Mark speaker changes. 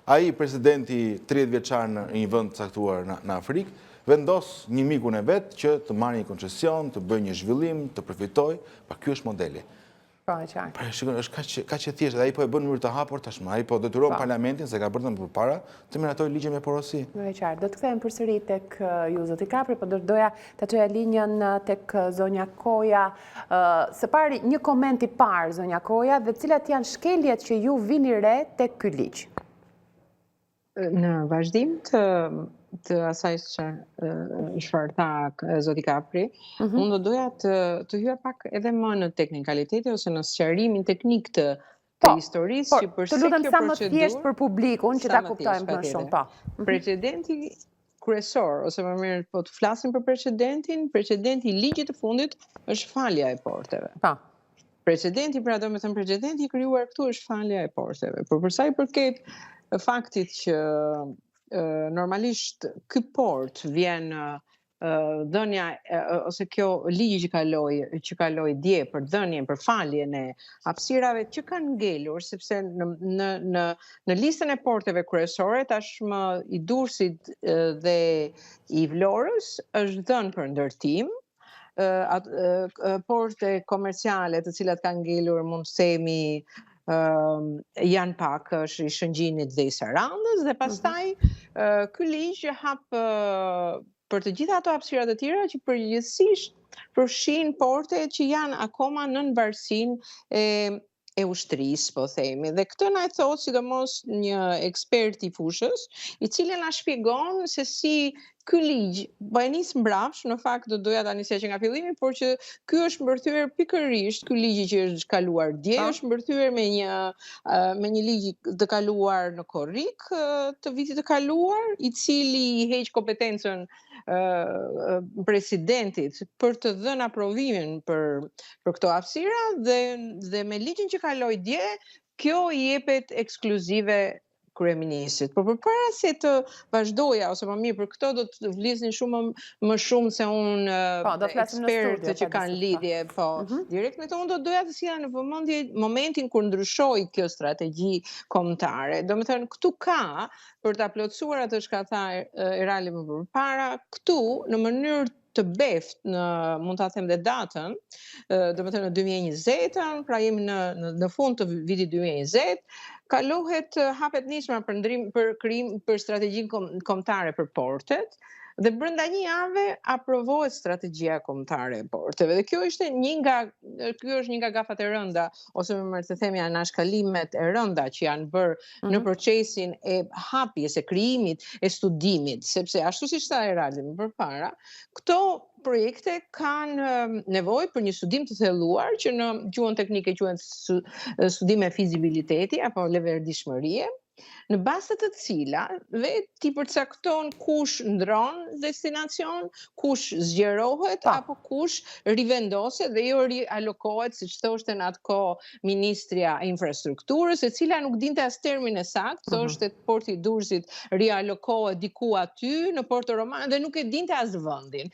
Speaker 1: ai presidenti 30 vjeçar në një vend caktuar në Afrikë, vendos një mikun e vet që të marrë një koncesion, të bëjë një zhvillim, të përfitojë, ky është modeli.
Speaker 2: Po, e qartë.
Speaker 1: Shikon, është kaq e thjeshtë, ai po e bën në mënyrë të hapur tashmë, ai po detyron parlamentin se ka bërë më përpara të miratojë ligjin me porosi.
Speaker 2: E qartë. Do të kthehem përsëri tek ju zoti Kapri, po doja ta çoja linjën tek zonja Koja. Së pari një koment i parë zonja Koja dhe cilat janë shkeljet që ju vini re tek ky ligj.
Speaker 3: Në vazhdim të asaj çfarë tha zoti Kapri, unë do doja të hyja pak edhe më në teknikalitete ose në sqarimin teknik të historisë që përse kjo procedurë.
Speaker 2: Të lutem sa më thjesht për publikun që ta kuptojmë më shumë.
Speaker 3: Precedenti kryesor, ose më mirë po të flasim për precedenti i ligjit të fundit është falja e porteve. Precedenti, pra do me thënë precedenti i krijuar këtu është falja e porteve. Por për sa i përket faktit që normalisht ky port vjen dhënia ose kjo ligji që kaloi dje për dhënien, për faljen e hapësirave që kanë ngelur, sepse në listën e porteve kryesore tashmë i Durrësit dhe i Vlorës është dhënë për ndërtim. Porte komerciale të cilat kanë ngelur, mund të themi, janë pak, është i Shëngjinit dhe i Sarandës, dhe pastaj ky ligj hap për të gjitha ato hapësirat e tjera që përgjithsisht përfshin porte që janë akoma nën varësinë e ushtrisë, po themi. Dhe këtë na e thot sidomos një ekspert i fushës, i cili na shpjegon se si ky ligj, po e nis mbrapsht, në fakt do doja ta nisja që nga fillimi, por që ky është mbërthyer pikërisht, ky ligj që është kaluar dje, është mbërthyer me një ligj të kaluar në korrik të vitit të kaluar, i cili i heq kompetencën presidentit për të dhënë aprovimin për këto hapësira dhe me ligjin që kaloi dje, kjo i jepet ekskluzive kryeministrit. Por përpara se të vazhdoja, ose më mirë, për këto do të vlisnin shumë më shumë se unë ekspertë që kanë lidhje, direkt me të unë do doja të sjella në vëmendje momentin kur ndryshoi kjo strategji kombëtare. Do të thënë, këtu ka, për ta plotësuar atë që ka thënë Erali më përpara, këtu në mënyrë të beft, mund ta them dhe datën, do të thënë në 2020, pra jemi në fund të vitit 2020, kalohet, hapet nisma për strategjinë kombëtare për portet, dhe brenda një jave aprovohet strategjia kombëtare e porteve. Dhe kjo është një nga gafat e rënda, ose më mirë të themi anashkalimet e rënda që janë bërë në procesin e hapjes, e krijimit, e studimit, sepse ashtu siç tha Erali më përpara, këto projekte kanë nevojë për një studim të thelluar, që në gjuhën teknike quhen studime fizibiliteti apo leverdishmërie, në bazë të cilave ti përcakton kush ndron destinacion, kush zgjerohet apo kush rivendoset dhe jo rialokohet, siç thoshte në atë kohë Ministria e Infrastrukturës, e cila nuk dinte as termin e saktë, thoshte porti i Durrësit rialokohet diku aty në Porto Roman dhe nuk e dinte as vendin.